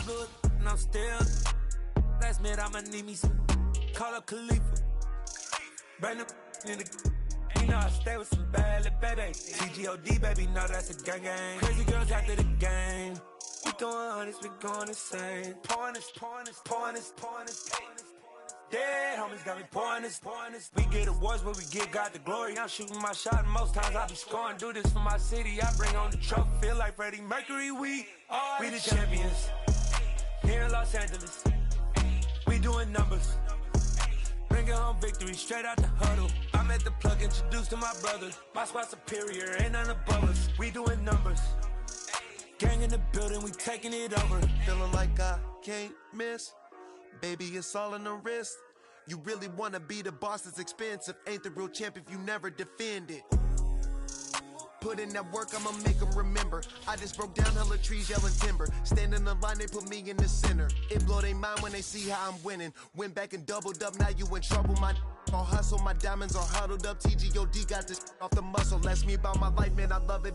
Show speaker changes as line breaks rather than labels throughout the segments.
good, and I'm still. Last minute, I'ma need me some. Call up Khalifa. Bring them in the. You know I stay with some bad little baby. CGOD, baby, know that's a gang gang. Crazy girls after the game. We going honest, we going insane. Pouring this. Dead homies got me pouring this. We get awards, but we give God the glory. I'm shooting my shot, and most times I be scoring. Do this for my city, I bring on the trophy. Feel like Freddie Mercury, we the champions. Here in Los Angeles, we doing numbers. Bringing home victory straight out the huddle. I'm at the plug, introduced to my brother. My squad superior, ain't none above us. We doing numbers. Gang in the building, we taking it over.
Feeling like I can't miss. Baby, it's all in the wrist. You really wanna be the boss, it's expensive. Ain't the real champ if you never defend it. Put in that work, I'ma make them remember. I just broke down hella trees, yelling timber. Stand in the line, they put me in the center. It blow their mind when they see how I'm winning. Went back and doubled up, now you in trouble. My all hustle, my diamonds are huddled up. TGOD got this off the muscle. That's me about my life, man, I love it.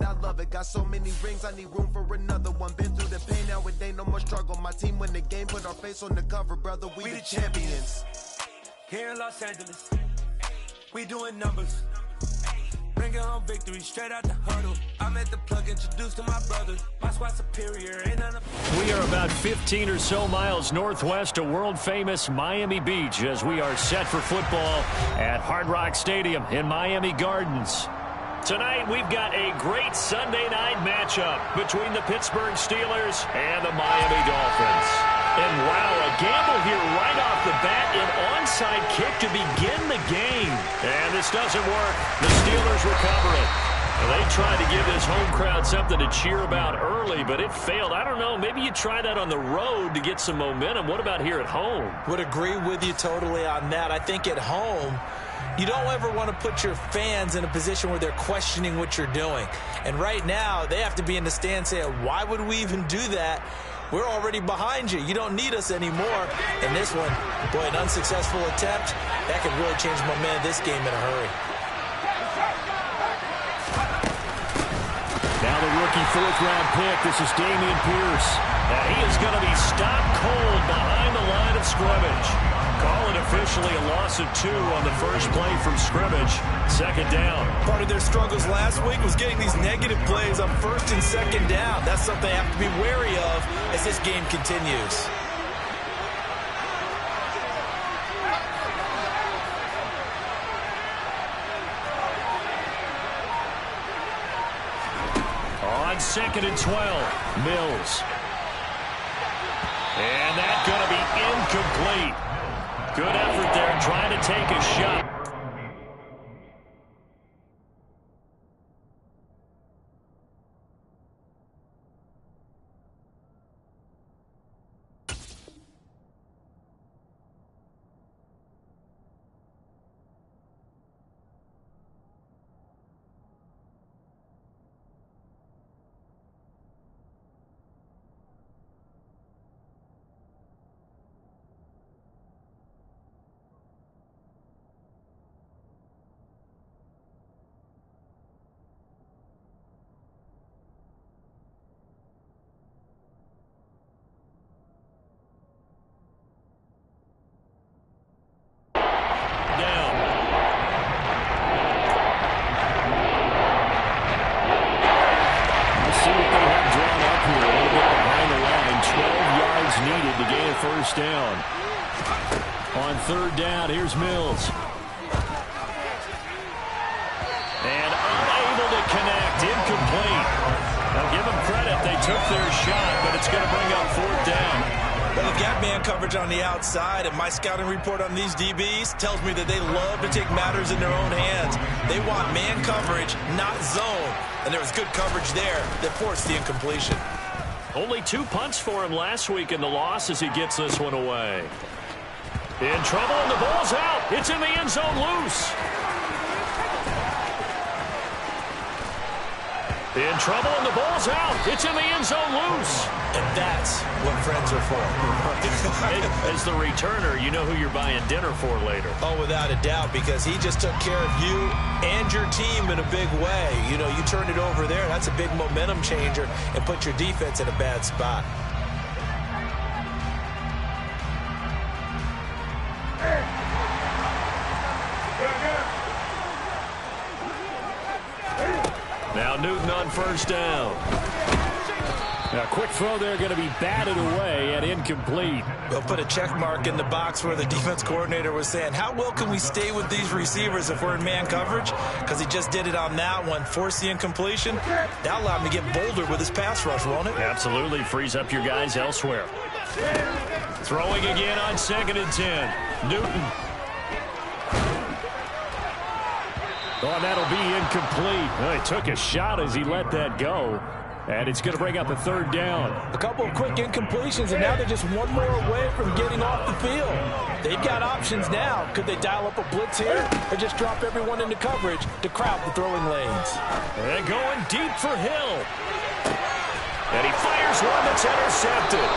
Got so many rings, I need room for another one. Been through the pain, now it ain't no more struggle. My team win the game, put our face on the cover, brother, we the champions.
Here in Los Angeles, we doing numbers. Bringing home victory straight out the huddle. I'm at the plug, introduced to my brother. My squad superior, ain't none of.
We are about 15 or so miles northwest of world-famous Miami Beach as we are set for football at Hard Rock Stadium in Miami Gardens. Tonight, we've got a great Sunday night matchup between the Pittsburgh Steelers and the Miami Dolphins. And wow, a gamble here right off the bat, an onside kick to begin the game. And this doesn't work. The Steelers recover it. They tried to give this home crowd something to cheer about early, but it failed. I don't know, maybe you try that on the road to get some momentum. What about here at home?
Would agree with you totally on that. I think at home, you don't ever want to put your fans in a position where they're questioning what you're doing. And right now, they have to be in the stand saying, why would we even do that? We're already behind you. You don't need us anymore. And this one, boy, an unsuccessful attempt. That could really change the momentum of this game in a hurry.
Now the rookie fourth-round pick. This is Dameon Pierce. Now he is going to be stopped cold behind the line of scrimmage. Call it officially a loss of 2 on the first play from scrimmage. Second down.
Part of their struggles last week was getting these negative plays on first and second down. That's something they have to be wary of as this game continues.
On 2nd and 12, Mills. And that's going to be incomplete. Good effort there, trying to take a shot. First down. On 3rd down, here's Mills. And unable to connect, incomplete. Now give them credit, they took their shot, but it's going to bring up 4th down.
Well, they've got man coverage on the outside, and my scouting report on these DBs tells me that they love to take matters in their own hands. They want man coverage, not zone. And there was good coverage there that forced the incompletion.
Only 2 punts for him last week in the loss as he gets this one away. In trouble, and the ball's out. It's in the end zone loose. In trouble, and the ball's out. It's in the end zone loose.
And that's what friends are for.
As the returner, you know who you're buying dinner for later.
Oh, without a doubt, because he just took care of you and your team in a big way. You know, you turned it over there. That's a big momentum changer and put your defense in a bad spot.
on first down. A quick throw there going to be batted away and incomplete.
We'll put a check mark in the box where the defense coordinator was saying, how well can we stay with these receivers if we're in man coverage? Because he just did it on that one, forced the incompletion. That allowed him to get bolder with his pass rush, won't it?
Absolutely, frees up your guys elsewhere. Throwing again on 2nd and 10. Newton. Oh, and that'll be incomplete. Well, he took a shot as he let that go. And it's going to bring up a 3rd down.
A couple of quick incompletions, and now they're just one more away from getting off the field. They've got options now. Could they dial up a blitz here or just drop everyone into coverage to crowd the throwing lanes?
And going deep for Hill. And he fires one that's intercepted.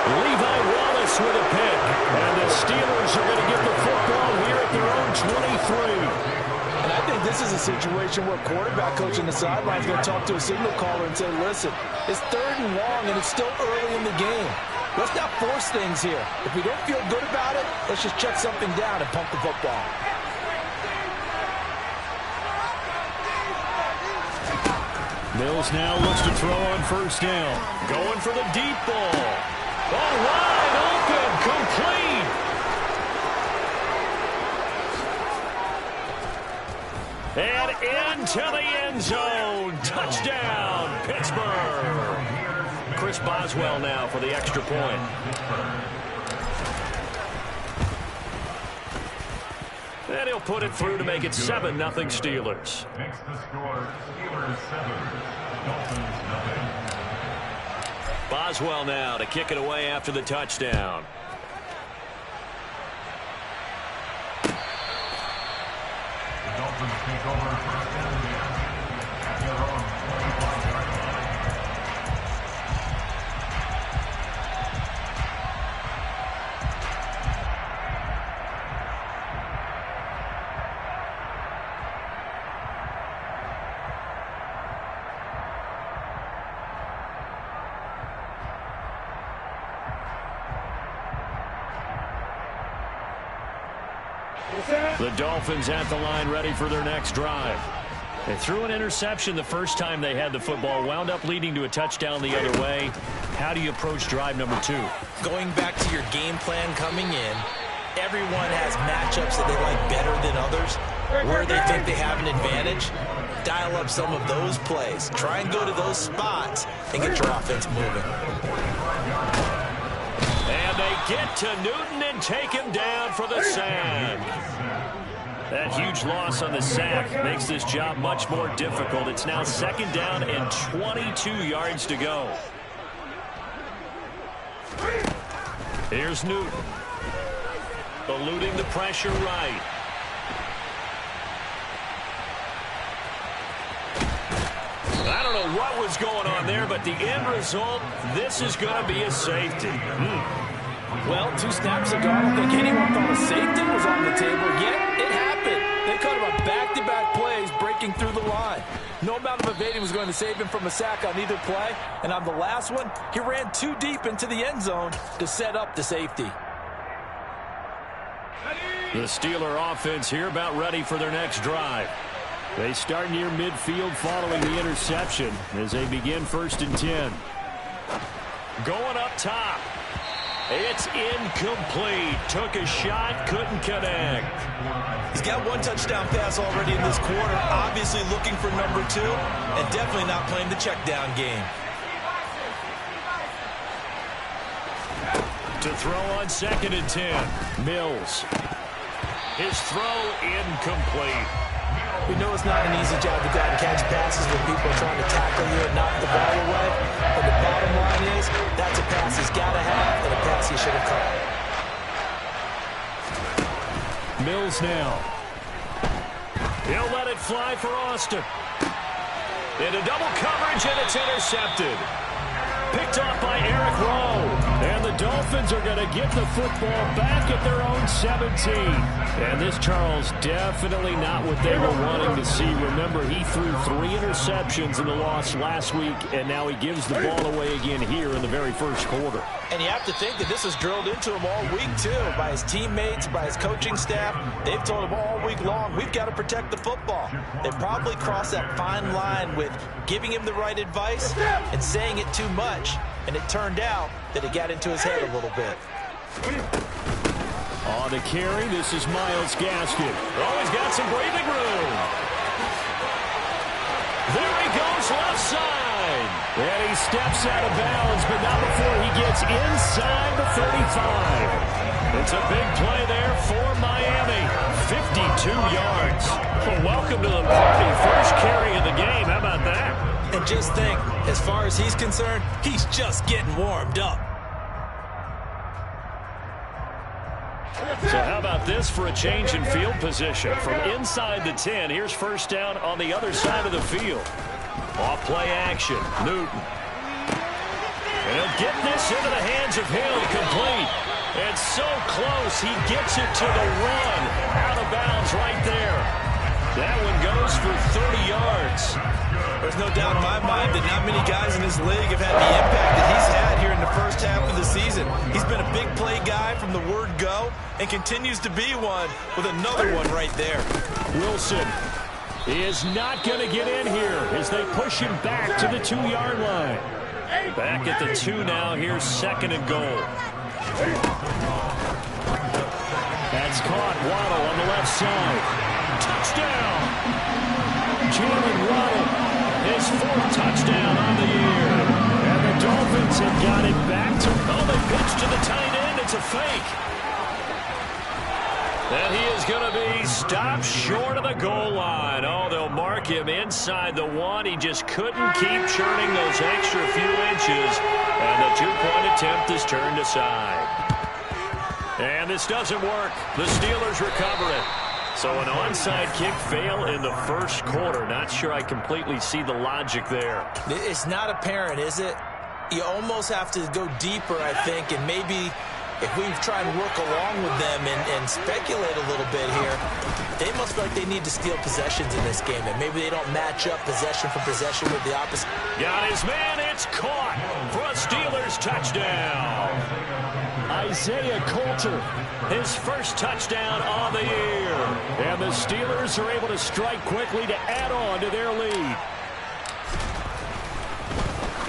Levi Wallace with a pick. And the Steelers are going to get the football here at their own 23.
And I think this is a situation where quarterback coach on the sideline is going to talk to a signal caller and say, listen, it's 3rd and long and it's still early in the game. Let's not force things here. If we don't feel good about it, let's just check something down and pump the football.
Mills now looks to throw on first down. Going for the deep ball. Oh, wide open, complete. And into the end zone. Touchdown, Pittsburgh. Chris Boswell now for the extra point. And he'll put it through to make it 7-0 Steelers.
Makes the score Steelers 7, Dolphins 9.
Boswell now to kick it away after the touchdown.
The Dolphins take over first and 10 at their own 25-yard line.
The Dolphins at the line ready for their next drive. They threw an interception the first time they had the football, wound up leading to a touchdown the other way. How do you approach drive number 2?
Going back to your game plan coming in, everyone has matchups that they like better than others. Where they think they have an advantage, dial up some of those plays. Try and go to those spots and get your offense moving.
And they get to Newton and take him down for the sack. That huge loss on the sack makes this job much more difficult. It's now 2nd down and 22 yards to go. Here's Newton. Eluding the pressure right. I don't know what was going on there, but the end result, this is going to be a safety.
Well, 2 snaps ago, I don't think anyone thought a safety was on the table, yet it happened. They cut him on back-to-back plays, breaking through the line. No amount of evading was going to save him from a sack on either play, and on the last one, he ran too deep into the end zone to set up the safety.
The Steeler offense here about ready for their next drive. They start near midfield following the interception as they begin 1st and 10. Going up top. It's incomplete. Took a shot, couldn't connect.
He's got 1 touchdown pass already in this quarter, obviously looking for number 2, and definitely not playing the check down game.
To throw on 2nd and 10. Mills. His throw incomplete.
We know it's not an easy job to go out and catch passes when people are trying to tackle you and knock the ball away. But the bottom line is, that's a pass he's got to have and a pass he should have caught.
Mills now. He'll let it fly for Austin. Into double coverage, and it's intercepted. Picked off by Eric Rowe. And the Dolphins Dolphins are going to get the football back at their own 17. And this, Charles, definitely not what they were wanting to see. Remember, he threw 3 interceptions in the loss last week, and now he gives the ball away again here in the very first quarter.
And you have to think that this was drilled into him all week, too, by his teammates, by his coaching staff. They've told him all week long, we've got to protect the football. They probably crossed that fine line with giving him the right advice and saying it too much. And it turned out that it got into his head a little bit.
On the carry, this is Myles Gaskin. Oh, he's got some breathing room. There he goes left side. And he steps out of bounds, but not before he gets inside the 35. It's a big play there for Miami. 52 yards. Well, welcome to the party. First carry of the game. How about that?
And just think, as far as he's concerned, he's just getting warmed up.
So how about this for a change in field position? From inside the 10, here's first down on the other side of the field. Off play action, Newton. And he'll get this into the hands of Hill, complete. And so close, he gets it to the run. Out of bounds right there. That one goes for 30 yards.
There's no doubt in my mind that not many guys in this league have had the impact that he's had here in the first half of the season. He's been a big play guy from the word go and continues to be one with another one right there.
Wilson is not going to get in here as they push him back to the 2-yard line. Back at the 2 now. Here's second and goal. That's caught. Waddle on the left side. Touchdown! Jalen Waddle, his 4th touchdown on the year. And the Dolphins have got it back to... Oh, they pitch to the tight end. It's a fake. And he is going to be stopped short of the goal line. Oh, they'll mark him inside the 1. He just couldn't keep churning those extra few inches. And the 2-point attempt is turned aside. And this doesn't work. The Steelers recover it. So an onside kick fail in the first quarter. Not sure I completely see the logic there.
It's not apparent, is it? You almost have to go deeper, I think, and maybe if we try and work along with them and speculate a little bit here, they must feel like they need to steal possessions in this game, and maybe they don't match up possession for possession with the opposite.
Got his man. It's caught for a Steelers touchdown. Isaiah Coulter, his first touchdown on the year. And the Steelers are able to strike quickly to add on to their lead.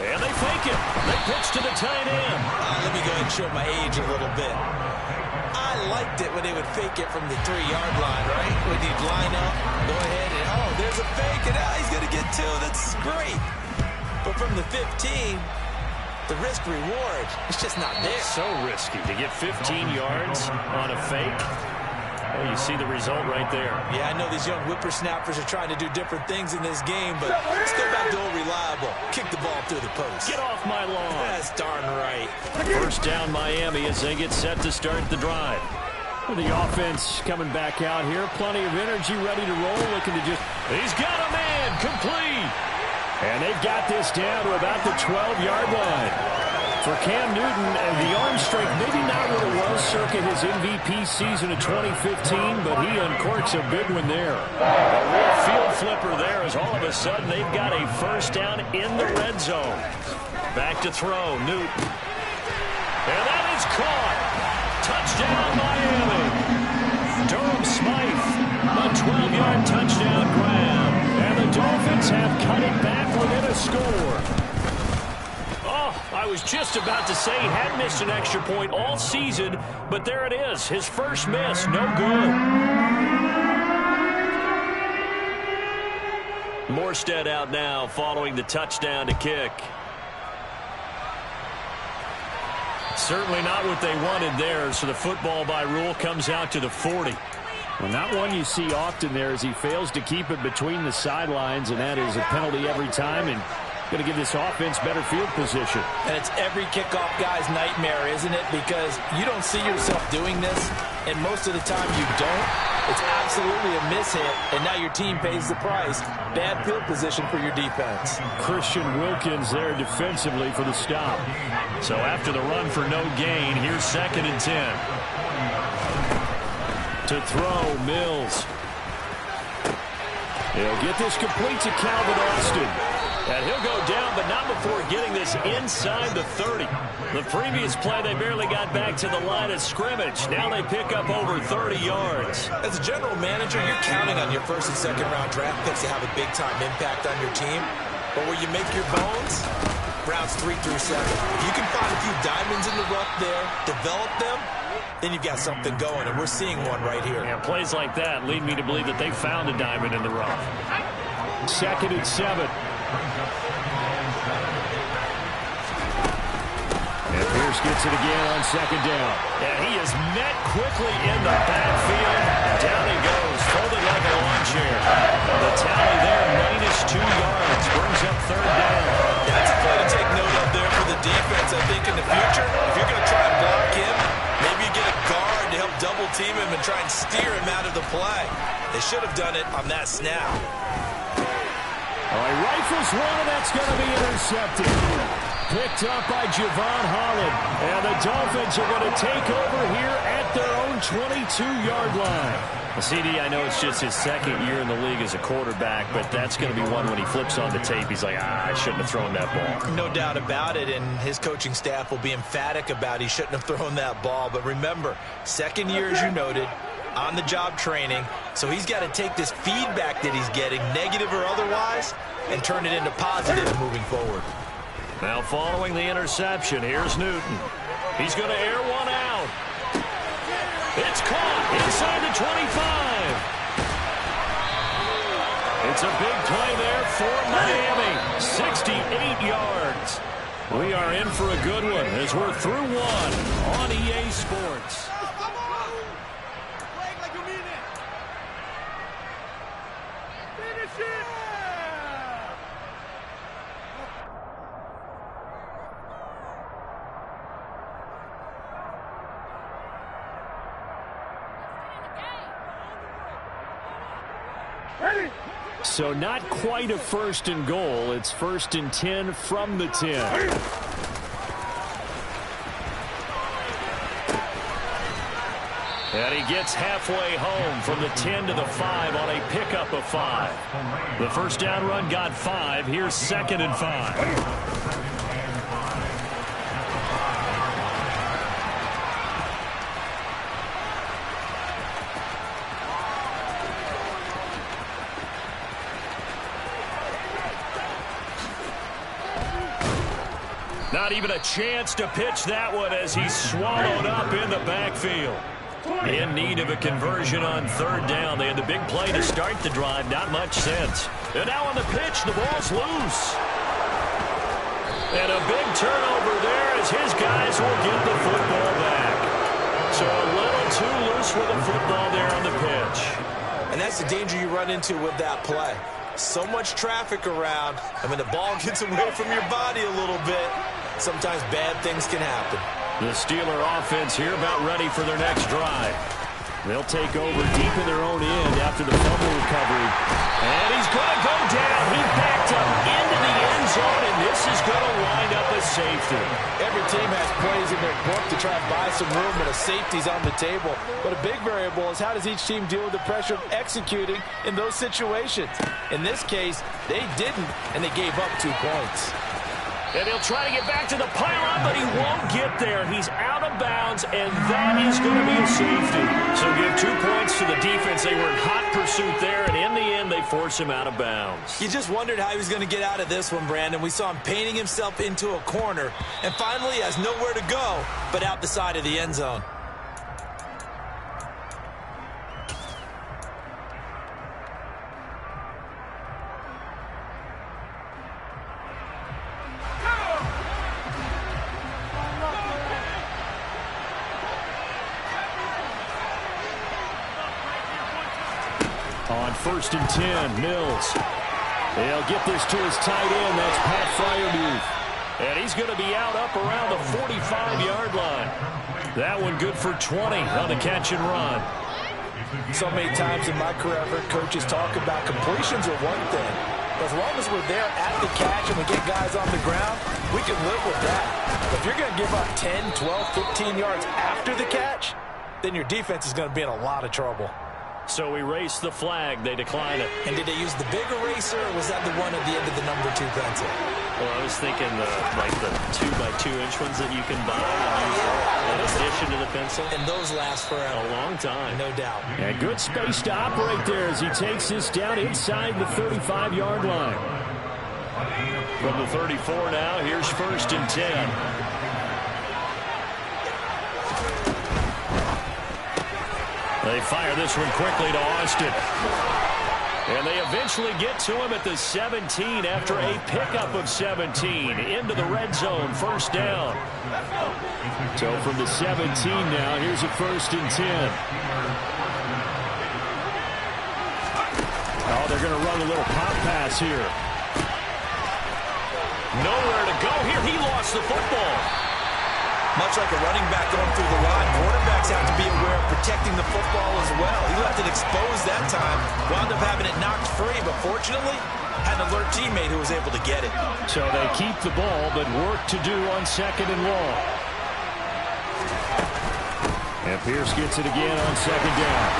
And they fake it. They pitch to the tight end.
Let me go ahead and show my age a little bit. I liked it when they would fake it from the 3-yard line, right? When you'd line up, go ahead, and oh, there's a fake, and now he's going to get 2. That's great. But from the 15... the risk-reward, it's just not there.
So risky to get 15 yards on a fake. Well, you see the result right there.
Yeah, I know these young whippersnappers are trying to do different things in this game, but let's go back to old reliable. Kick the ball through the post.
Get off my lawn.
That's darn right.
First down Miami as they get set to start the drive. Well, the offense coming back out here. Plenty of energy, ready to roll. Looking to just... He's got a man. Complete. And they've got this down to about the 12-yard line. For Cam Newton, the arm strength, maybe not what it was circa his MVP season of 2015, but he uncorks a big one there. A real field flipper there as all of a sudden they've got a first down in the red zone. Back to throw, Newton. And that is caught. Touchdown, Miami. Durham Smythe, a 12-yard touchdown grab. And the Dolphins have cut it back within a score. Oh, I was just about to say he had missed an extra point all season, but there it is. His first miss, no good. Morstead out now following the touchdown to kick. Certainly not what they wanted there, so the football by rule comes out to the 40. Well, not one you see often there as he fails to keep it between the sidelines, and that is a penalty every time, and going to give this offense better field position.
And it's every kickoff guy's nightmare, isn't it? Because you don't see yourself doing this, and most of the time you don't. It's absolutely a mishit, and now your team pays the price. Bad field position for your defense.
Christian Wilkins there defensively for the stop. So after the run for no gain, here's 2nd and 10. To throw, Mills. He'll get this complete to Calvin Austin. And he'll go down, but not before getting this inside the 30. The previous play, they barely got back to the line of scrimmage. Now they pick up over 30 yards.
As a general manager, you're counting on your first and second round draft picks to have a big-time impact on your team. But where you make your bones, rounds 3 through 7. If you can find a few diamonds in the rough there, develop them, then you've got something going, and we're seeing one right here.
Yeah, plays like that lead me to believe that they found a diamond in the rough. 2nd and 7. And Pierce gets it again on 2nd down. And he is met quickly in the backfield. Down he goes, folded like a lawn chair. The tally there, -2 yards, brings up 3rd down.
That's a play to take note of there for the defense. I think in the future, if you're going to try and block him, maybe you get a guard to help double team him and try and steer him out of the play. They should have done it on that snap.
All right, rifles one, and that's going to be intercepted. Picked up by Javon Holland. And the Dolphins are going to take over here at their own 22-yard line. CD, I know it's just his 2nd year in the league as a quarterback, but that's going to be one when he flips on the tape. He's like, I shouldn't have thrown that ball.
No doubt about it, and his coaching staff will be emphatic about he shouldn't have thrown that ball. But remember, 2nd year, as you noted, on-the-job training, so he's got to take this feedback that he's getting, negative or otherwise, and turn it into positive moving forward.
Now following the interception, here's Newton. He's going to air one out. It's caught inside the 25. It's a big play there for Miami. 68 yards. We are in for a good one as we're through one on EA Sports. So not quite a 1st and goal. It's 1st and 10 from the 10. And he gets halfway home from the 10 to the 5 on a pickup of 5. The first down run got 5. Here's 2nd and 5. Not even a chance to pitch that one as he's swallowed up in the backfield. In need of a conversion on 3rd down. They had the big play to start the drive. Not much sense. And now on the pitch, the ball's loose. And a big turnover there as his guys will get the football back. So a little too loose with the football there on the pitch.
And that's the danger you run into with that play. So much traffic around. I mean, the ball gets away from your body a little bit. Sometimes bad things can happen.
The Steeler offense here about ready for their next drive. They'll take over deep in their own end after the fumble recovery. And he's going to go down. He backed up into the end zone, and this is going to wind up a safety.
Every team has plays in their book to try and buy some room, and a safety's on the table. But a big variable is how does each team deal with the pressure of executing in those situations. In this case, they didn't, and they gave up 2 points.
And he'll try to get back to the pylon, but he won't get there. He's out of bounds, and that is going to be a safety. So give 2 points to the defense. They were in hot pursuit there, and in the end, they force him out of bounds.
You just wondered how he was going to get out of this one, Brandon. We saw him painting himself into a corner, and finally he has nowhere to go but out the side of the end zone.
On 1st and 10, Mills. They'll get this to his tight end. That's Pat Freiermuth. And he's going to be out up around the 45-yard line. That one good for 20 on the catch and run.
So many times in my career, I've heard coaches talk about completions are one thing. As long as we're there at the catch and we get guys on the ground, we can live with that. But if you're going to give up 10, 12, 15 yards after the catch, then your defense is going to be in a lot of trouble.
So we race the flag. They decline it.
And did they use the big eraser, or was that the one at the end of the number 2 pencil?
Well, I was thinking like the 2x2-inch ones that you can buy and use in addition to the pencil.
And those last forever.
A long time.
No doubt.
And good space to operate there as he takes this down inside the 35-yard line.
From the 34 now, here's 1st and 10. They fire this one quickly to Austin. And they eventually get to him at the 17 after a pickup of 17 into the red zone. 1st down.
So from the 17 now, here's a 1st and 10. Oh, they're going to run a little pop pass here.
Nowhere to go here. He lost the football.
Much like a running back going through the line, quarterbacks have to be aware of protecting the football as well. He left it exposed that time, wound up having it knocked free, but fortunately, had an alert teammate who was able to get it.
So they keep the ball, but work to do on 2nd and long. And Pierce gets it again on 2nd down.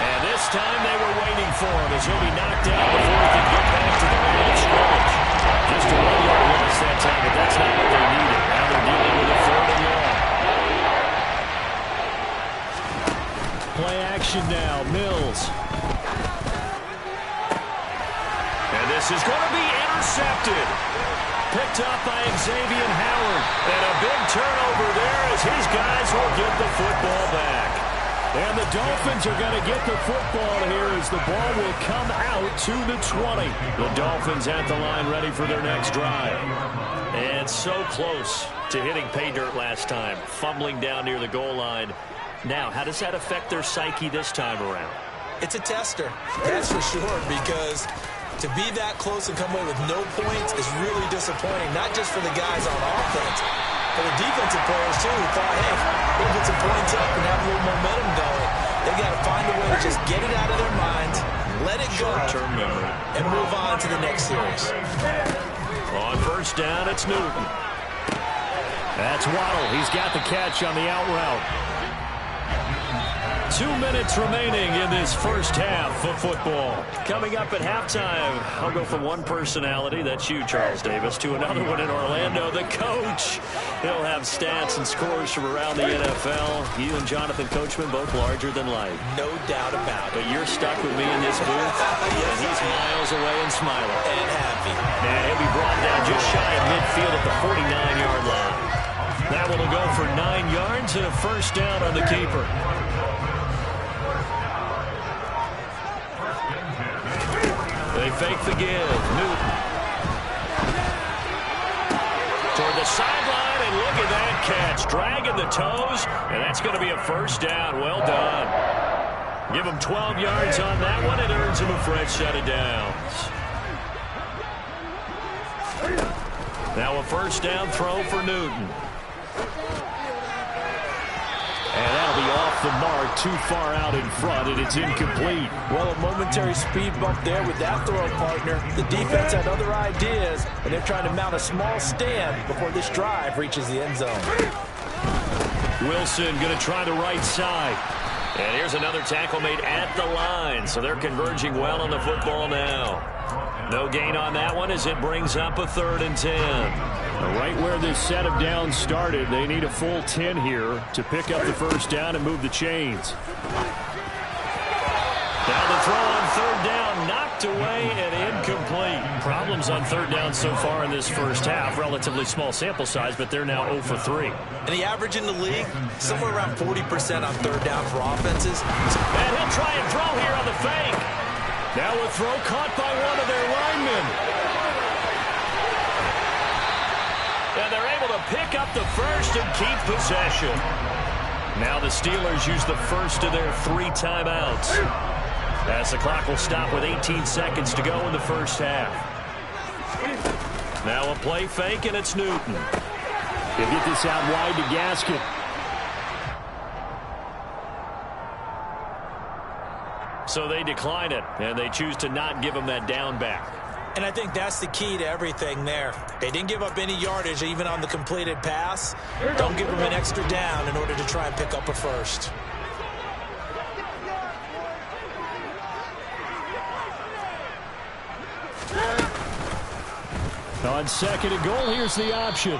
And this time they were waiting for him as he'll be knocked down before he can get back to the line of scrimmage. Just a 1-yard loss that time, but that's not what they needed. Now they're dealing with a 3rd and long.
Play action now, Mills.
And this is going to be intercepted. Picked up by Xavier Howard. And a big turnover there as his guys will get the football back.
And the Dolphins are going to get the football here as the ball will come out to the 20.
The Dolphins at the line ready for their next drive. And so close to hitting pay dirt last time. Fumbling down near the goal line. Now, how does that affect their psyche this time around?
It's a tester, that's for sure, because to be that close and come away with no points is really disappointing, not just for the guys on offense, for the defensive players, too, who thought, hey, we'll get some points up and have a little momentum going. They got to find a way to just get it out of their minds, let it go,
Short-term memory,
and move on to the next series.
On 1st down, it's Newton.
That's Waddle. He's got the catch on the out route.
2 minutes remaining in this 1st half of football. Coming up at halftime, I'll go from one personality, that's you, Charles Davis, to another one in Orlando, the coach. He'll have stats and scores from around the NFL. You and Jonathan Coachman, both larger than life.
No doubt about it.
But you're stuck with me in this booth, and he's miles away and smiling.
And happy.
And he'll be brought down just shy of midfield at the 49-yard line. That one will go for 9 yards and a 1st down on the keeper. They fake the give. Newton. Toward the sideline, and look at that catch. Dragging the toes, and that's going to be a 1st down. Well done. Give him 12 yards on that one. It earns him a fresh set of downs. Now a 1st down throw for Newton.
And that'll be off the mark, too far out in front, and it's incomplete.
Well, a momentary speed bump there with that throw, partner. The defense had other ideas, and they're trying to mount a small stand before this drive reaches the end zone.
Wilson going to try the right side. And here's another tackle made at the line, so they're converging well on the football now. No gain on that one as it brings up a 3rd and 10.
Right where this set of downs started, they need a full 10 here to pick up the 1st down and move the chains.
Now the throw on 3rd down, knocked away and incomplete. Problems on 3rd down so far in this 1st half. Relatively small sample size, but they're now 0 for 3.
And the average in the league, somewhere around 40% on 3rd down for offenses.
And he'll try and throw here on the fake. Now a throw caught by one of their linemen. And they're able to pick up the 1st and keep possession. Now the Steelers use the 1st of their 3 timeouts, as the clock will stop with 18 seconds to go in the 1st half. Now a play fake, and it's Newton.
He'll get this out wide to Gaskin.
So they decline it, and they choose to not give him that down back.
And I think that's the key to everything there. They didn't give up any yardage even on the completed pass. Don't give them an extra down in order to try and pick up a first.
On 2nd and goal, here's the option.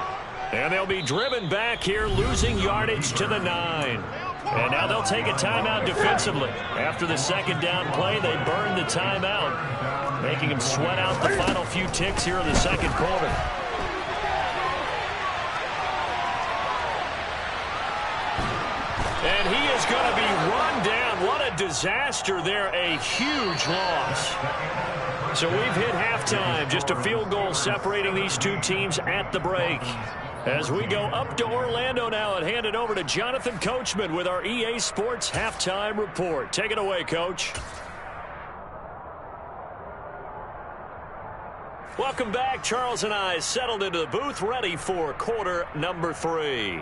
And they'll be driven back here, losing yardage to the 9. And now they'll take a timeout defensively. After the 2nd down play, they burn the timeout, making them sweat out the final few ticks here in the 2nd quarter. And he is going to be run down. What a disaster there. A huge loss. So we've hit halftime. Just a field goal separating these two teams at the break. As we go up to Orlando now and hand it over to Jonathan Coachman with our EA Sports Halftime Report. Take it away, Coach. Welcome back. Charles and I settled into the booth, ready for quarter number 3.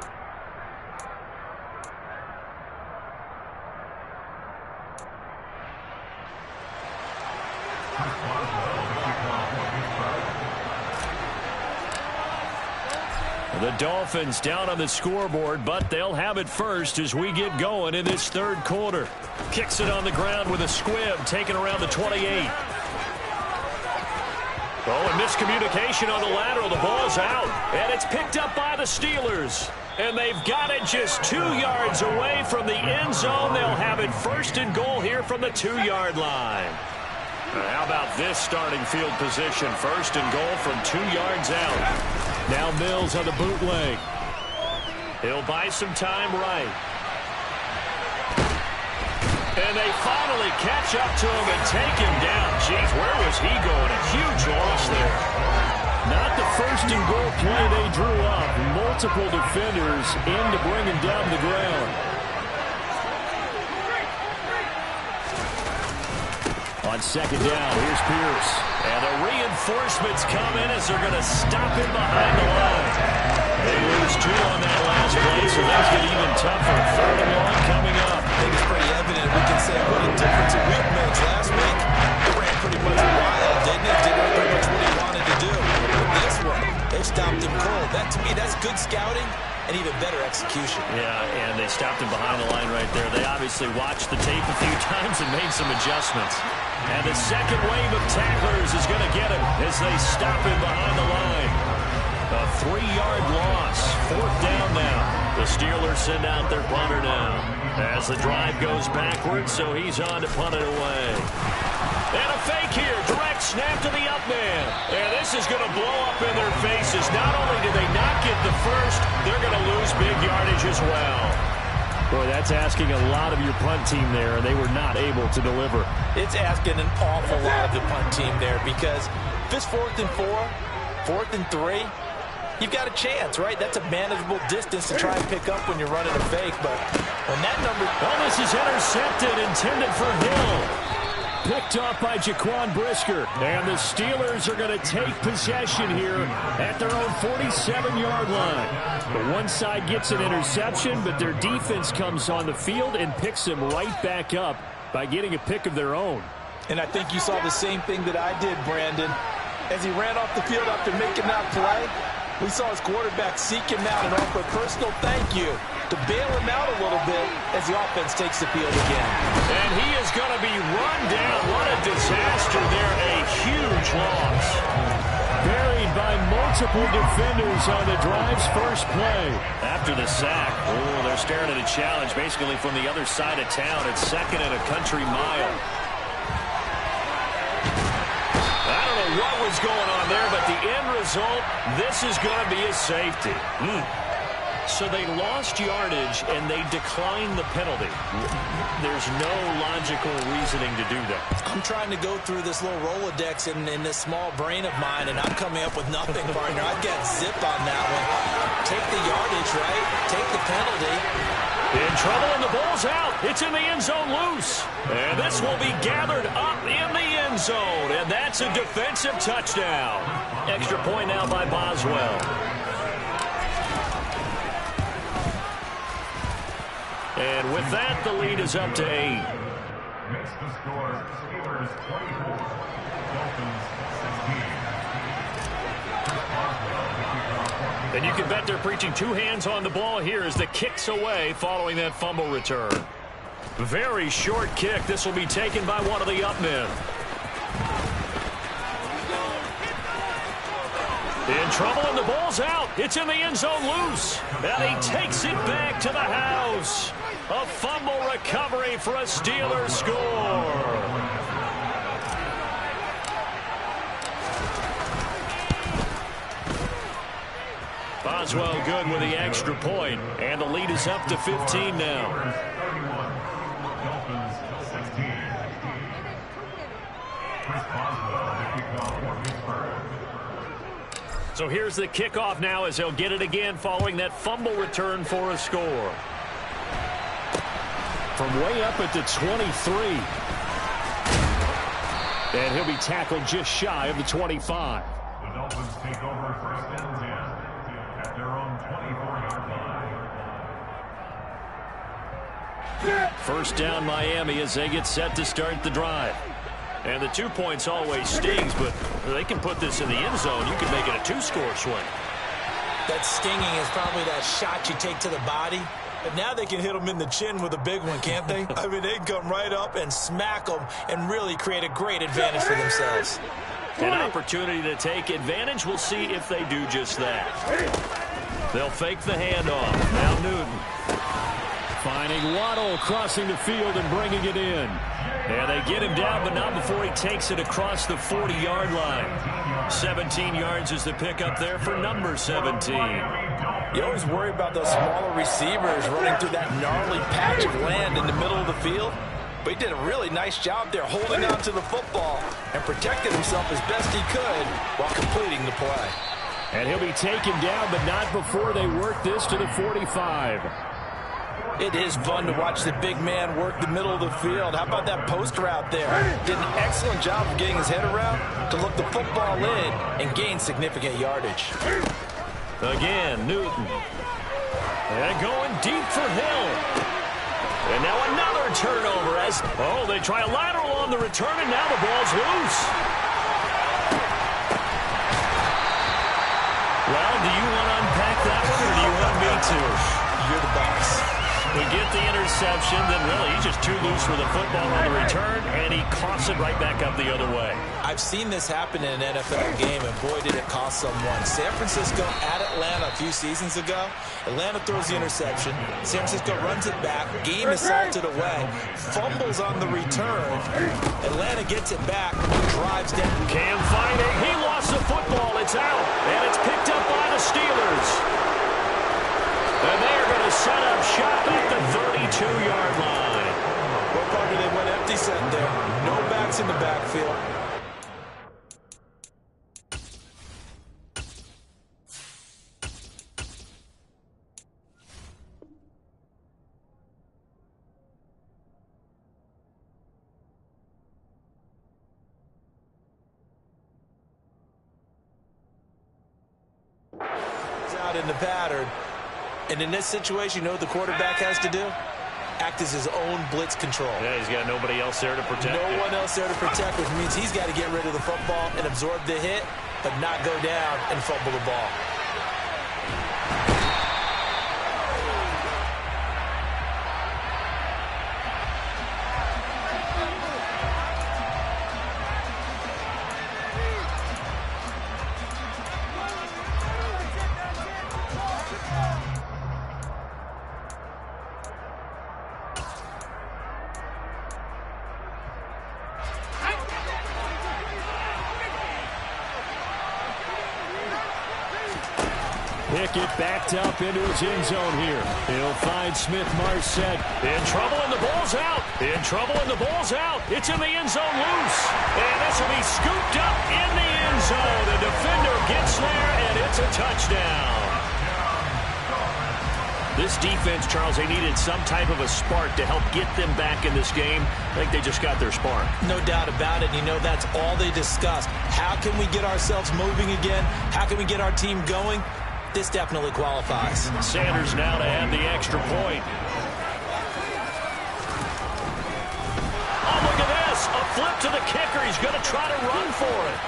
The Dolphins down on the scoreboard, but they'll have it first as we get going in this 3rd quarter. Kicks it on the ground with a squib, taken around the 28. Oh, and miscommunication on the lateral. The ball's out, and it's picked up by the Steelers. And they've got it just 2 yards away from the end zone. They'll have it 1st and goal here from the 2-yard line. How about this starting field position? 1st and goal from 2 yards out. Now Mills on the bootleg. He'll buy some time right. And they finally catch up to him and take him down. Jeez, where was he going? A huge loss there.
Not the 1st and goal play they drew up. Multiple defenders in to bring him down to the ground. On 2nd down, here's Pierce. And the reinforcements come in as they're going to stop him behind the line. They lose 2 on that last play, so things get even tougher. 3rd and long coming up.
I think it's pretty evident. We can say what a difference a week makes. Last week, they ran pretty much wild, didn't it? Did pretty much what he wanted to do. But this one, they stopped him cold. That, to me, that's good scouting and even better execution.
Yeah, and they stopped him behind the line right there. They obviously watched the tape a few times and made some adjustments. And the 2nd wave of tacklers is going to get him as they stop him behind the line. A 3-yard loss. 4th down now. The Steelers send out their punter now. As the drive goes backwards, so he's on to punt it away. And a fake here. Direct snap to the up man. And this is going to blow up in their faces. Not only did they not get the first, they're going to lose big yardage as well.
Boy, that's asking a lot of your punt team there, and they were not able to deliver.
It's asking an awful lot of the punt team there because if it's 4th and 4, 4th and 3, you've got a chance, right? That's a manageable distance to try and pick up when you're running a fake. But when that number...
Oh, this is intercepted, intended for Hill. Picked off by Jaquan Brisker. And the Steelers are going to take possession here at their own 47-yard line. The one side gets an interception, but their defense comes on the field and picks them right back up by getting a pick of their own.
And I think you saw the same thing that I did, Brandon. As he ran off the field after making that play, we saw his quarterback seek him out and offer a personal thank you to bail him out a little bit as the offense takes the field again.
And he is going to be run down. What a disaster there. A huge loss.
Buried by multiple defenders on the drive's first play.
After the sack, they're staring at a challenge basically from the other side of town. It's 2nd and a country mile. I don't know what was going on there, but the end result, this is going to be a safety. So they lost yardage, and they declined the penalty. There's no logical reasoning to do that.
I'm trying to go through this little Rolodex in this small brain of mine, and I'm coming up with nothing, partner. I've got zip on that one. Take the yardage, right? Take the penalty.
In trouble, and the ball's out. It's in the end zone loose. And this will be gathered up in the end zone, and that's a defensive touchdown. Extra point now by Boswell. And with that, the lead is up to 8.
Next to score, Steelers 24, Dolphins 16.
And you can bet they're preaching two hands on the ball here as the kick's away following that fumble return. Very short kick. This will be taken by one of the up men. In trouble, and the ball's out. It's in the end zone loose. And he takes it back to the house. A fumble recovery for a Steelers score. Boswell good with the extra point, and the lead is up to 15 now. So here's the kickoff now as he'll get it again following that fumble return for a score.
From way up at the 23. And he'll be tackled just shy of the 25.
The Dolphins take over first and 10 at their own 24-yard line.
First down Miami as they get set to start the drive. And the 2 points always stings, but they can put this in the end zone. You can make it a two-score swing.
That stinging is probably that shot you take to the body. But now they can hit them in the chin with a big one, can't they? I mean, they can come right up and smack them and really create a great advantage for themselves.
An opportunity to take advantage. We'll see if they do just that. They'll fake the handoff. Now Newton.
Finding Waddle crossing the field and bringing it in.
And they get him down, but not before he takes it across the 40-yard line. 17 yards is the pickup there for number 17.
You always worry about those smaller receivers running through that gnarly patch of land in the middle of the field. But he did a really nice job there holding on to the football and protecting himself as best he could while completing the play.
And he'll be taken down, but not before they work this to the 45.
It is fun to watch the big man work the middle of the field. How about that post route there? Did an excellent job of getting his head around to look the football in and gain significant yardage.
Again, Newton. And going deep for Hill. And now another turnover as, they try a lateral on the return, and now the ball's loose. Well, do you want to unpack that one, or do you want me to?
You're the boss.
We get the interception, then really he's just too loose with the football on the return, and he coughs it right back up the other way.
I've seen this happen in an NFL game, and boy, did it cost someone. San Francisco at Atlanta a few seasons ago. Atlanta throws the interception. San Francisco runs it back. Game is salted away. Fumbles on the return. Atlanta gets it back. Drives down.
Cam finding. He lost the football. It's out, and it's picked up by the Steelers. And they are going to set up shop at the 32-yard line.
Well, Parker, they went empty set there. No backs in the backfield. He's out in the pattern. And in this situation, you know what the quarterback has to do? Act as his own blitz control.
Yeah, he's got nobody else there to protect
No
him.
one else there to protect, which means he's got to get rid of the football and absorb the hit, but not go down and fumble the ball.
Pickett backed up into his end zone here. He'll find Smith-Marset.
In trouble, and the ball's out. In trouble, and the ball's out. It's in the end zone loose. And this will be scooped up in the end zone. The defender gets there, and it's a touchdown. This defense, Charles, they needed some type of a spark to help get them back in this game. I think they just got their spark.
No doubt about it. You know, that's all they discussed. How can we get ourselves moving again? How can we get our team going? This definitely qualifies.
Sanders now to add the extra point. Oh, look at this. A flip to the kicker. He's going to try to run for it.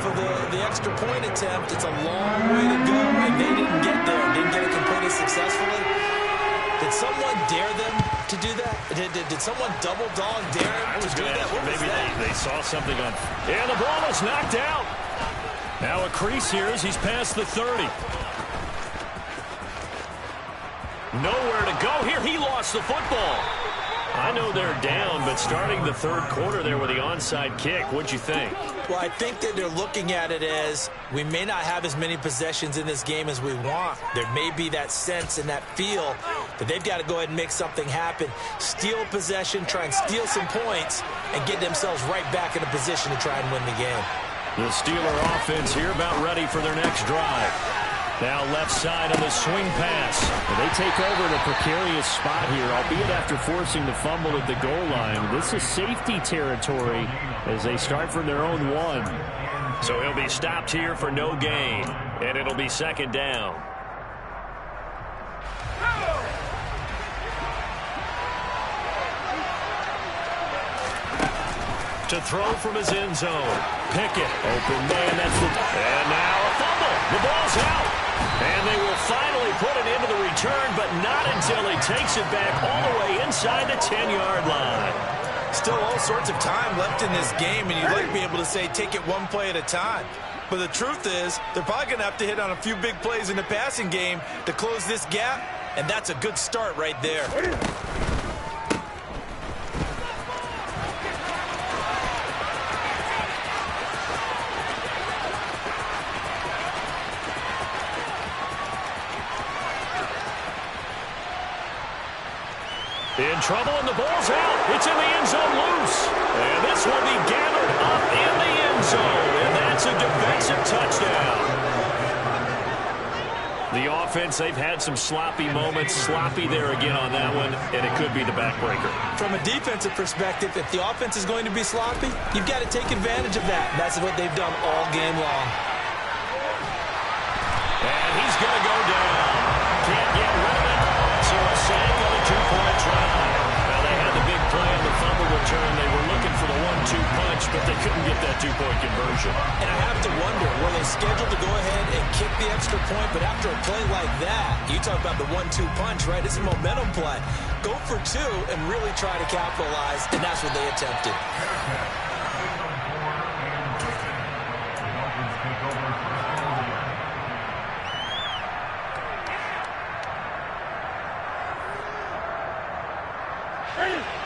of the extra point attempt. It's a long way to go, and they didn't get there. Didn't get it completed successfully. Did someone dare them to do that? Did someone double dog dare them to do that?
Maybe they saw something on. And the ball is knocked out. Now a crease here as he's past the 30. Nowhere to go here. He lost the football. I know they're down, but starting the third quarter there with the onside kick, what'd you think?
Well, I think that they're looking at it as we may not have as many possessions in this game as we want. There may be that sense and that feel that they've got to go ahead and make something happen. Steal possession, try and steal some points, and get themselves right back in a position to try and win the game.
The Steeler offense here about ready for their next drive. Now left side on the swing pass. They take over the precarious spot here, albeit after forcing the fumble at the goal line. This is safety territory as they start from their own 1. So he'll be stopped here for no gain, and it'll be second down. To throw from his end zone. Pickett, open man, that's the... And now a fumble. The ball's out. And they will finally put it into the return, but not until he takes it back all the way inside the 10-yard line.
Still all sorts of time left in this game, and you'd like to be able to say take it one play at a time. But the truth is, they're probably going to have to hit on a few big plays in the passing game to close this gap, and that's a good start right there.
In trouble, and the ball's out. It's in the end zone loose. And this will be gathered up in the end zone. And that's a defensive touchdown. The offense, they've had some sloppy moments. Sloppy there again on that one, and it could be the backbreaker.
From a defensive perspective, if the offense is going to be sloppy, you've got to take advantage of that. And that's what they've done all game long.
And he's going to go down. Can't get rid of it. So a sack on a 2-point try. Now they had the big play on the fumble return. They were looking for the 1-2 punch, but they couldn't get that 2-point conversion.
And I have to wonder, were they scheduled to go ahead and kick the extra point? But after a play like that, you talk about the 1-2 punch, right? It's a momentum play. Go for 2 and really try to capitalize, and that's what they attempted.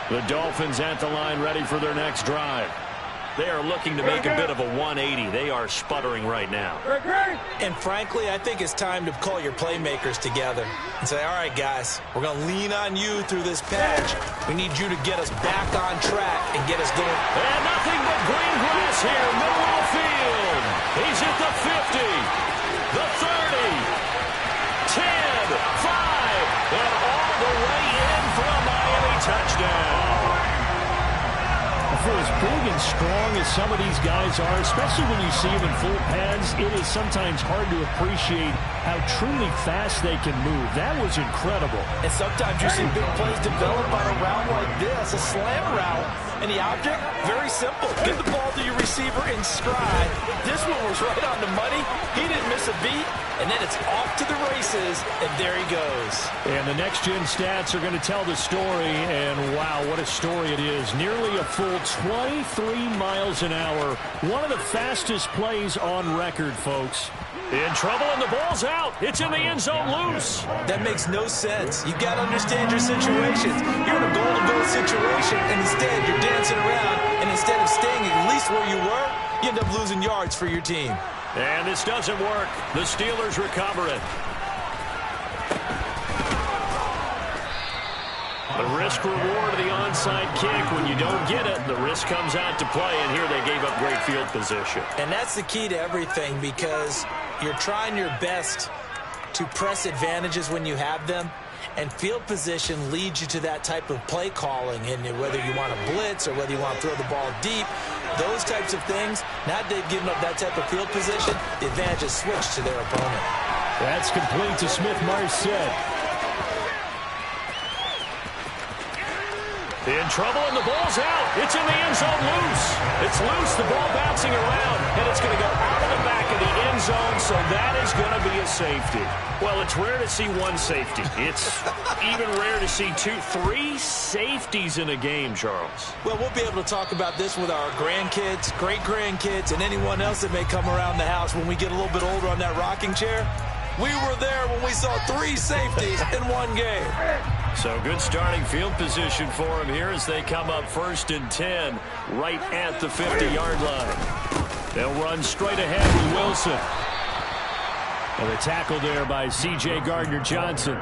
The Dolphins at the line ready for their next drive. They are looking to make a bit of a 180. They are sputtering right now.
And frankly, I think it's time to call your playmakers together and say, all right, guys, we're going to lean on you through this patch. We need you to get us back on track and get us going.
And nothing but green grass here, middle of the field. He's at the 50, the 30, 10, 5, and all the way in for a Miami touchdown. For as big and strong as some of these guys are, especially when you see them in full pads, it is sometimes hard to appreciate how truly fast they can move. That was incredible.
And sometimes you see big plays develop on a route like this, a slam route. And the object, very simple. Get the ball to your receiver in stride. This one was right on the money. He didn't miss a beat. And then it's off to the races, and there he goes.
And the next-gen stats are going to tell the story, and wow, what a story it is. Nearly a full 23 miles an hour. One of the fastest plays on record, folks. In trouble, and the ball's out. It's in the end zone loose.
That makes no sense. You've got to understand your situations. You're in a goal-to-goal situation, and instead you're dancing around, and instead of staying at least where you were, you end up losing yards for your team.
And this doesn't work. The Steelers recover it. The risk-reward of the onside kick. When you don't get it, the risk comes out to play, and here they gave up great field position.
And that's the key to everything, because you're trying your best to press advantages when you have them, and field position leads you to that type of play calling. And whether you want to blitz or whether you want to throw the ball deep, those types of things, now they've given up that type of field position, the advantage is switched to their opponent.
That's complete to Smith-Marset.
In trouble, and the ball's out. It's in the end zone loose. It's loose, the ball bouncing around, and it's going to go out of the back of the end zone, so that is going to be a safety. Well, it's rare to see one safety. It's even rare to see 3 safeties in a game, Charles.
Well, we'll be able to talk about this with our grandkids, great-grandkids, and anyone else that may come around the house when we get a little bit older on that rocking chair. We were there when we saw 3 safeties in one game.
So good starting field position for him here as they come up 1st and 10 right at the 50-yard line. They'll run straight ahead with Wilson. And the tackle there by C.J. Gardner-Johnson.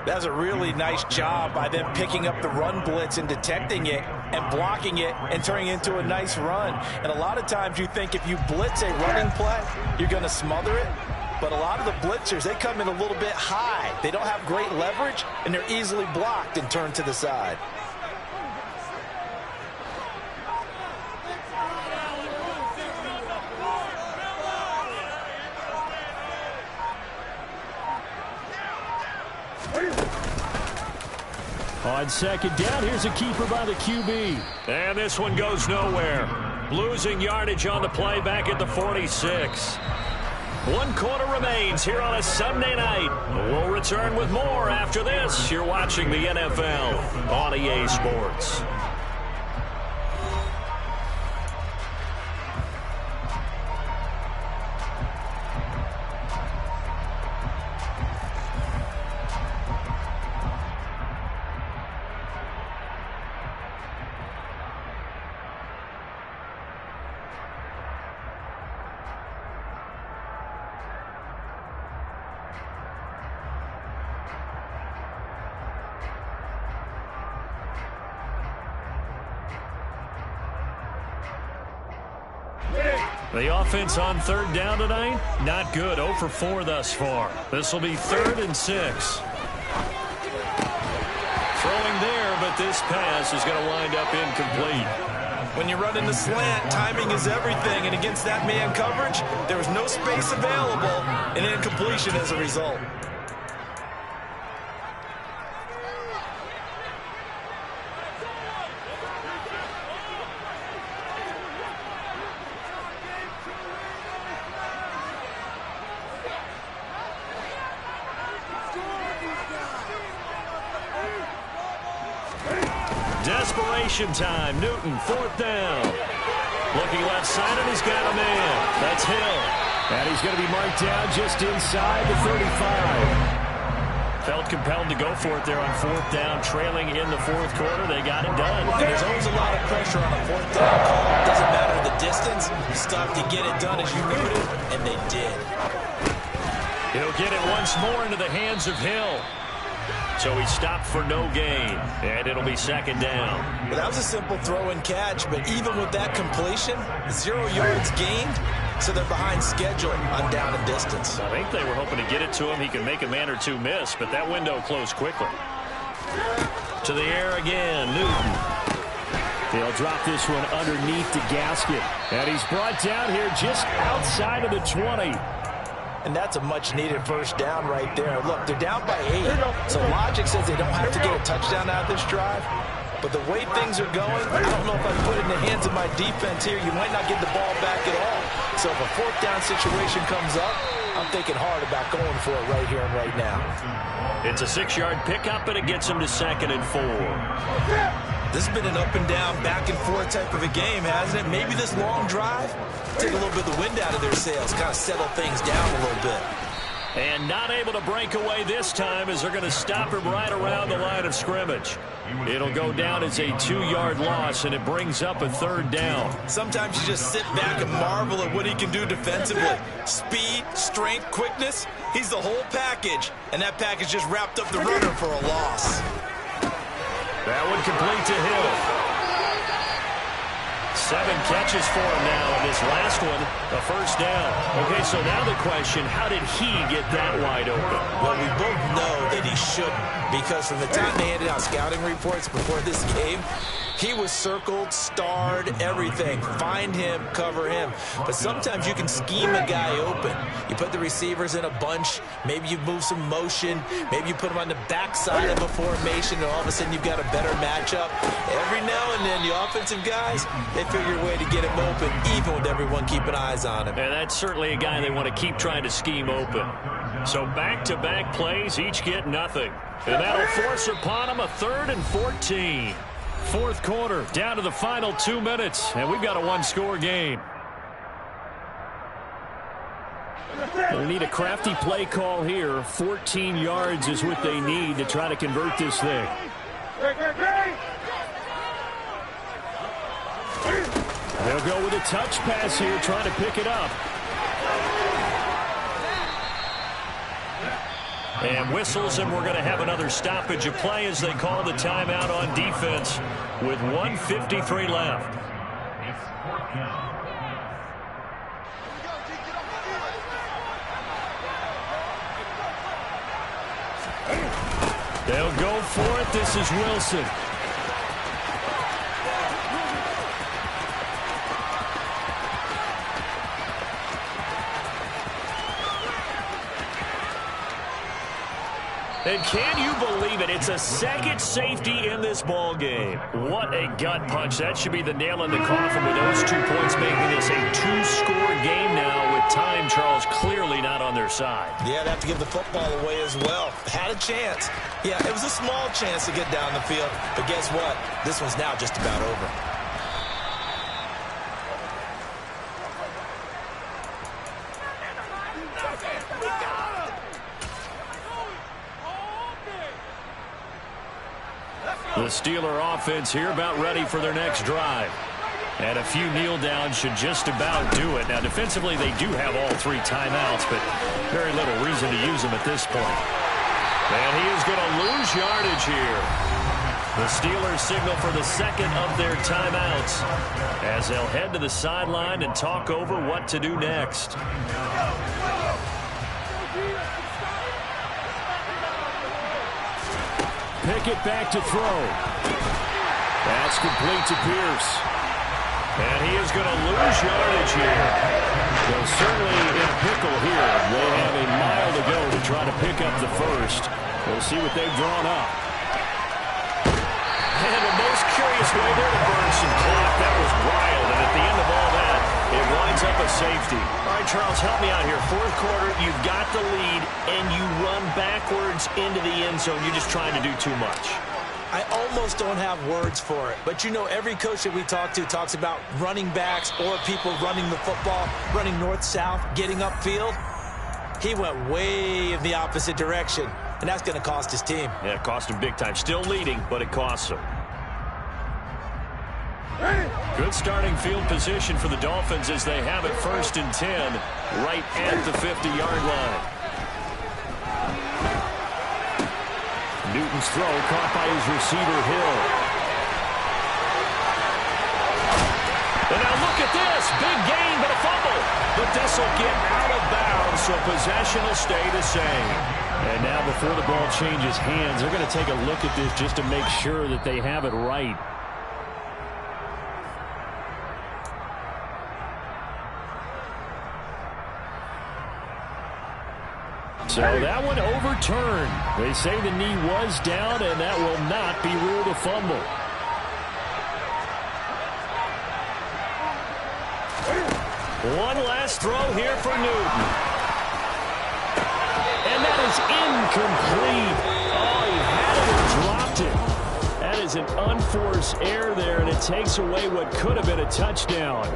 That's a really nice job by them picking up the run blitz and detecting it and blocking it and turning it into a nice run. And a lot of times you think if you blitz a running play, you're going to smother it. But a lot of the blitzers, they come in a little bit high. They don't have great leverage, and they're easily blocked and turned to the side.
On 2nd down, here's a keeper by the QB. And this one goes nowhere. Losing yardage on the play back at the 46. 1 quarter remains here on a Sunday night. We'll return with more after this. You're watching the NFL on EA Sports. The offense on 3rd down tonight, not good. 0 for 4 thus far. This will be 3rd and 6. Throwing there, but this pass is going to wind up incomplete.
When you're running the slant, timing is everything. And against that man coverage, there was no space available, and incompletion as a result.
Desperation time. Newton, 4th down. Looking left side, and he's got a man. That's Hill. And he's going to be marked down just inside the 35. Felt compelled to go for it there on 4th down, trailing in the 4th quarter. They got it done.
And there's always a lot of pressure on a 4th down call. It doesn't matter the distance. You still have to get it done as you noted, and they did.
He'll get it once more into the hands of Hill. So he stopped for no gain, and it'll be 2nd down.
Well, that was a simple throw and catch, but even with that completion, 0 yards gained, so they're behind schedule on down and distance.
I think they were hoping to get it to him. He could make a man or 2 miss, but that window closed quickly. To the air again, Newton. They'll drop this one underneath the gasket, and he's brought down here just outside of the 20.
And that's a much-needed 1st down right there. Look, they're down by 8, so logic says they don't have to get a touchdown out of this drive. But the way things are going, I don't know if I put it in the hands of my defense here. You might not get the ball back at all. So if a 4th down situation comes up, I'm thinking hard about going for it right here and right now.
It's a 6-yard pickup, and it gets him to 2nd and 4.
This has been an up-and-down, back-and-forth type of a game, hasn't it? Maybe this long drive, take a little bit of the wind out of their sails, kind of settle things down a little bit.
And not able to break away this time as they're going to stop him right around the line of scrimmage. It'll go down as a 2-yard loss, and it brings up a 3rd down.
Sometimes you just sit back and marvel at what he can do defensively. Speed, strength, quickness, he's the whole package. And that package just wrapped up the runner for a loss.
That one complete to Hill. 7 catches for him now, and this last one, a 1st down. Okay, so now the question, how did he get that wide open?
Well, we both know that he shouldn't, because from the time they handed out scouting reports before this game, He was circled, starred, everything. Find him, cover him. But sometimes you can scheme a guy open. You put the receivers in a bunch. Maybe you move some motion. Maybe you put them on the backside of a formation, and all of a sudden you've got a better matchup. Every now and then, the offensive guys, they figure a way to get him open, even with everyone keeping eyes on him.
And that's certainly a guy they want to keep trying to scheme open. So back-to-back plays, each get nothing. And that'll force upon them a 3rd and 14. Fourth quarter, down to the final 2 minutes, and we've got a one-score game. They need a crafty play call here. 14 yards is what they need to try to convert this thing. They'll go with a touch pass here, trying to pick it up. And whistles, and we're going to have another stoppage of play as they call the timeout on defense with 1:53 left. They'll go for it. This is Wilson. And can you believe it? It's a second safety in this ball game. What a gut punch. That should be the nail in the coffin with those 2 points, making this a 2-score game now with time, Charles, clearly not on their side.
Yeah, they have to give the football away as well. Had a chance. Yeah, it was a small chance to get down the field. But guess what? This one's now just about over.
The Steeler offense here about ready for their next drive. And a few kneel downs should just about do it. Now, defensively, they do have all 3 timeouts, but very little reason to use them at this point. And he is going to lose yardage here. The Steelers signal for the second of their timeouts as they'll head to the sideline and talk over what to do next.
Pickett back to throw. That's complete to Pierce.
And he is going to lose yardage here.
They're certainly in a pickle here. They have a mile to go to try to pick up the first. We'll see what they've drawn up.
And the most curious way there to burn some clock. That was wild. And at the end of all that, it winds up a safety. All right, Charles, help me out here. Fourth quarter, you've got the lead, and you run backwards into the end zone. You're just trying to do too much.
I almost don't have words for it. But, you know, every coach that we talk to talks about running backs or people running the football, running north-south, getting upfield. He went way in the opposite direction, and that's going to cost his team.
Yeah, it cost him big time. Still leading, but it costs him. Good starting field position for the Dolphins as they have it 1st and 10 right at the 50-yard line.
Newton's throw caught by his receiver, Hill.
And now look at this. Big gain, but a fumble. But this will get out of bounds, so possession will stay the same.
And now before the ball changes hands, they're going to take a look at this just to make sure that they have it right. So that one overturned. They say the knee was down, and that will not be ruled a fumble.
One last throw here for Newton.
And that is incomplete. Oh, he had it and dropped it. That is an unforced error there, and it takes away what could have been a touchdown.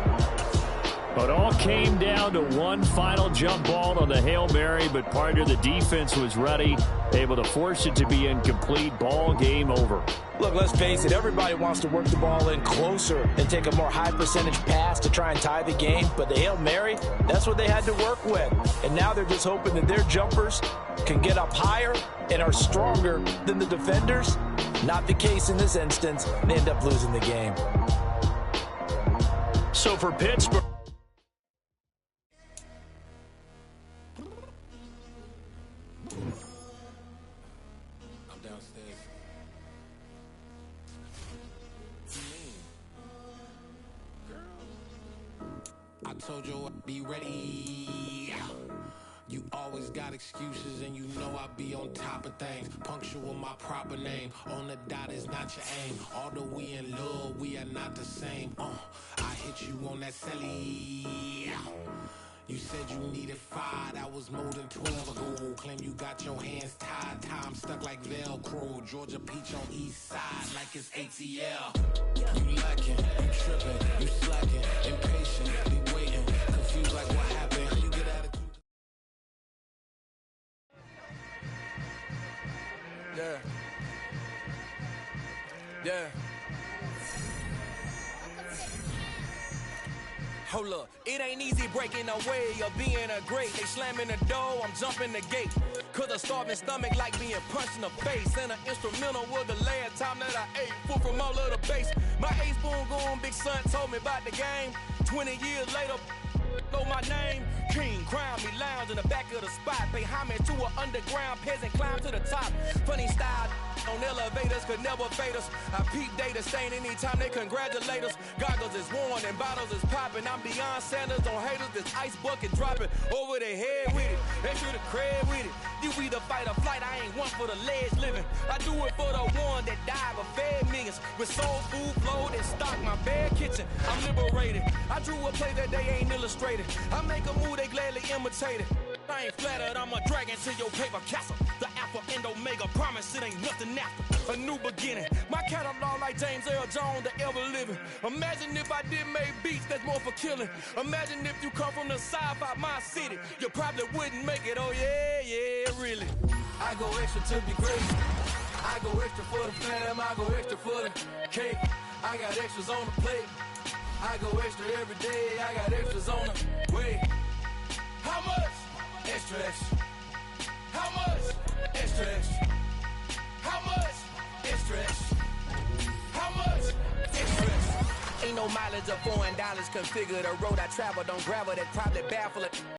But all came down to one final jump ball on the Hail Mary, but part of the defense was ready, able to force it to be incomplete. Ball game over.
Look, let's face it, everybody wants to work the ball in closer and take a more high percentage pass to try and tie the game. But the Hail Mary, that's what they had to work with. And now they're just hoping that their jumpers can get up higher and are stronger than the defenders. Not the case in this instance. They end up losing the game.
So for Pittsburgh,
told you I'd be ready. You always got excuses and you know I be on top of things. Punctual my proper name. On the dot is not your aim. Although we in love, we are not the same. I hit you on that celly. You said you needed 5, that was more than 12 ago. Claim you got your hands tied, time stuck like Velcro. Georgia Peach on east side like it's ATL. You lacking, you tripping, you slacking, impatient, be waiting, confused like what happened. You get attitude.
Yeah. Hold up, it ain't easy breaking away or being a great. They slamming the door, I'm jumping the gate. Cause a starving stomach like being punched in the face. And an instrumental was the last time that I ate. Full from all of the bass. My A-spoon going, big son told me about the game. 20 years later, know my name. King, crown me, lounge in the back of the spot. Pay homage to an underground peasant, climb to the top. Funny style on elevators could never fade us. I peep data stain anytime they congratulate us. Goggles is worn and bottles is popping. I'm beyond Sanders on haters, this ice bucket dropping over their head with it. Extra the cred with it. You either fight or flight, I ain't one for the ledge living. I do it for the one that died but fed millions. With soul food flowed and stock my bare kitchen. I'm liberated. I drew a play that they ain't illustrated. I make a move, they gladly imitate it. I ain't flattered, I'm a dragon to your paper castle. The Alpha and Omega, promise it ain't nothing after. A new beginning. My catalog like James Earl Jones, the ever living. Imagine if I did make beats that's more for killing. Imagine if you come from the sci-fi, my city. You probably wouldn't make it, oh yeah, really. I go extra to be great. I go extra for the fam, I go extra for the cake. I got extras on the plate. I go extra every day, I got extras on the way. How much? Extra, extra. How much? Extra, extra. How much? Extra, extra. How much? Extra, extra. Ain't no mileage of $4 configure the road I travel. Don't gravel that probably baffle it.